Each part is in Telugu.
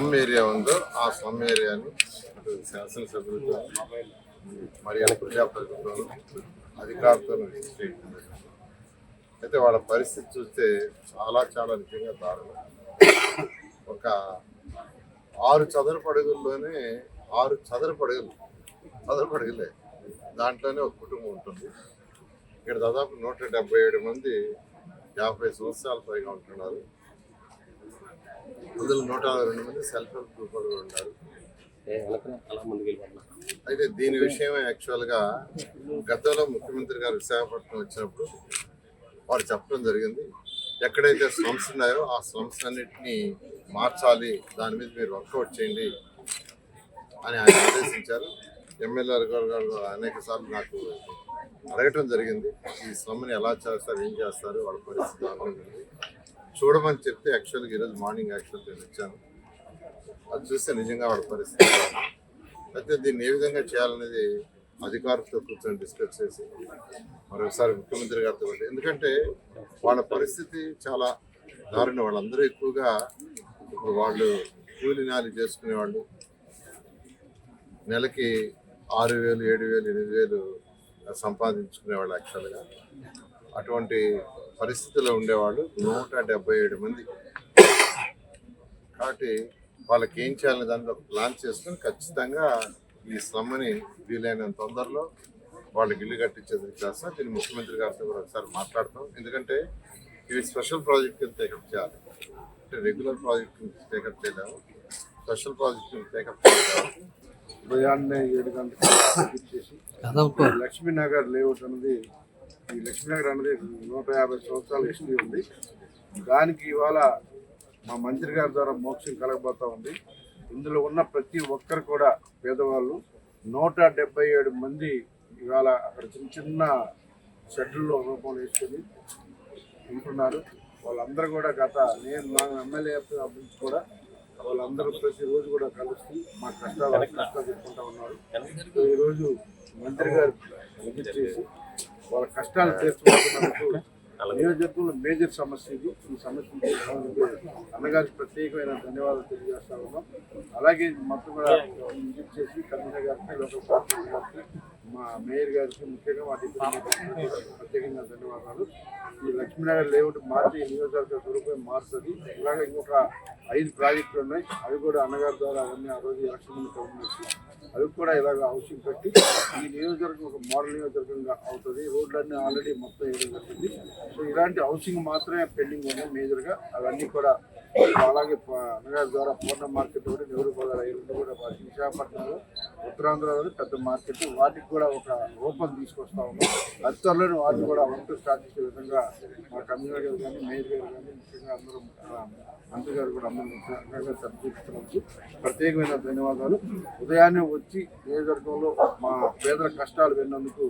స్లమ్ ఏరియా ఉందో ఆ స్లమ్ ఏరియాని అటు శాసనసభ్యులతో మరి ప్రజాప్రతినిధులు అధికారులతో అయితే వాళ్ళ పరిస్థితి చూస్తే చాలా చాలా నిజంగా దారుణం. ఒక 6 చదరపు అడుగుల్లోనే 6 చదరపు అడుగులే దాంట్లోనే ఒక కుటుంబం ఉంటుంది. ఇక్కడ దాదాపు 177 మంది 50 సంవత్సరాల పైగా ఉంటున్నారు. అందులో 162 మంది సెల్ఫ్ హెల్ప్ గ్రూపులు ఉన్నారు. అయితే దీని విషయమే యాక్చువల్గా గతంలో ముఖ్యమంత్రి గారు విశాఖపట్నం వచ్చినప్పుడు వారు చెప్పడం జరిగింది. ఎక్కడైతే స్లమ్స్ ఉన్నాయో ఆ స్లమ్స్ అన్నిటినీ మార్చాలి, దాని మీద మీరు వర్కౌట్ చేయండి అని ఆయన ఆదేశించారు. ఎమ్మెల్యేలు గారు అనేక సార్లు నాకు అడగటం జరిగింది. ఈ స్లమ్ని ఎలా చేస్తారు, ఏం చేస్తారు, వాళ్ళ పరిస్థితి దారుణంగా చూడమని చెప్తే యాక్చువల్గా ఈరోజు మార్నింగ్ నేను వచ్చాను. అది చూస్తే నిజంగా వాళ్ళ పరిస్థితి. అయితే దీన్ని ఏ విధంగా చేయాలనేది అధికారులతో కూర్చొని డిస్కస్ చేసి మరొకసారి ముఖ్యమంత్రి గారితో కూడా, ఎందుకంటే వాళ్ళ పరిస్థితి చాలా దారుణం. వాళ్ళందరూ ఎక్కువగా ఇప్పుడు వాళ్ళు కూలి నాలి చేసుకునేవాళ్ళు, నెలకి 6,000, 7,000, 8,000 సంపాదించుకునేవాళ్ళు యాక్చువల్గా. అటువంటి పరిస్థితుల్లో ఉండేవాళ్ళు 177 మంది. కాబట్టి వాళ్ళకి ఏం చేయాలని దాంట్లో ప్లాన్ చేసుకుని ఖచ్చితంగా ఈ స్లమ్ని వీలైనంత తొందరలో వాళ్ళకి ఇల్లు కట్టించేది చేస్తాం. దీన్ని ముఖ్యమంత్రి గారితో కూడా ఒకసారి మాట్లాడతాం. ఎందుకంటే ఇవి స్పెషల్ ప్రాజెక్ట్ కింద టేకప్ చేయాలి. అంటే రెగ్యులర్ ప్రాజెక్ట్ టేకప్ చేయలేము, స్పెషల్ ప్రాజెక్ట్ టేకప్ చేయలేము. ఉదయాన్నే 7 గంటలకు చేసి లక్ష్మీనగర్ లేఅవుట్ అనేది, ఈ లక్ష్మీనగర్ అనేది 150 సంవత్సరాల హిస్టరీ ఉంది. దానికి ఇవాళ మా మంత్రి గారి ద్వారా మోక్షం కలగబోతా ఉంది. ఇందులో ఉన్న ప్రతి ఒక్కరు కూడా పేదవాళ్ళు 177 మంది ఇవాళ అక్కడ చిన్న చిన్న షెడ్యూల్లో రూపంలో వేసుకొని ఉంటున్నారు. వాళ్ళందరూ కూడా నేను నా ఎమ్మెల్యే అభివృద్ధి కూడా వాళ్ళందరూ ప్రతిరోజు కూడా కలుస్తూ మా కష్టాలు చెప్పుకుంటూ ఉన్నారు. ఈరోజు మంత్రి గారు విజిట్ చేసి వాళ్ళ కష్టాలు తీర్చుకుంటున్నందుకు నియోజకవర్గంలో మేజర్ సమస్య ఇది. ఈ సమస్య అన్నగారికి ప్రత్యేకమైన ధన్యవాదాలు తెలియజేస్తా ఉన్నాం. అలాగే మొత్తం కూడా విజిట్ చేసి కమిషనర్ గారికి, లోకల్ పార్టీ గారికి, మా మేయర్ గారికి, ముఖ్యంగా మా డిప్యూటీ ప్రత్యేకంగా ధన్యవాదాలు. ఈ లక్ష్మీనగర్ లేఅవుట్ మార్చి నియోజకవర్గ స్వరూపం మారుతుంది. ఇలాగే ఇంకొక 5 ప్రాజెక్టులు ఉన్నాయి. అవి కూడా అన్నగారి ద్వారా అవన్నీ ఆ రోజు ఎలక్షన్ ముందు గవర్నమెంట్ అవి కూడా ఇలాగ హౌసింగ్ కట్టి ఈ నియోజకవర్గం ఒక మోడల్ నియోజకవర్గంగా అవుతుంది. రోడ్లన్నీ ఆల్రెడీ మొత్తం వేయడం జరిగింది. సో ఇలాంటి హౌసింగ్ మాత్రమే పెండింగ్ ఉన్నాయి మేజర్గా. అవన్నీ కూడా అలాగే అన్నగారి ద్వారా పూర్ణ మార్కెట్ కూడా నెహ్రూ బజార్ రెండు కూడా విశాఖపట్నంలో ఉత్తరాంధ్రలో పెద్ద మార్కెట్, వాటికి కూడా ఒక రూపం తీసుకొస్తా ఉన్నాం. అతి త్వరలో వాటిని కూడా వంటూ స్టార్ట్ చేసే విధంగా మా కమిషనర్ గారు కానీ, మేయర్ గారు కానీ, ముఖ్యంగా అందరూ మంత్రి గారు కూడా అందరూ చూపిస్తున్నందుకు ప్రత్యేకమైన ధన్యవాదాలు. ఉదయాన్నే వచ్చి నియోజకవర్గంలో మా పేదల కష్టాలు విన్నందుకు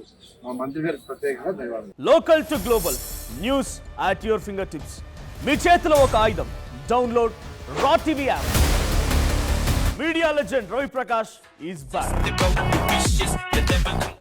మా మంత్రి గారికి ప్రత్యేకంగా ధన్యవాదాలు. Local to global news at your finger tips. మీ చేతిలో ఒక ఆయుధం. Download R TV app. Media legend Ravi Prakash is back.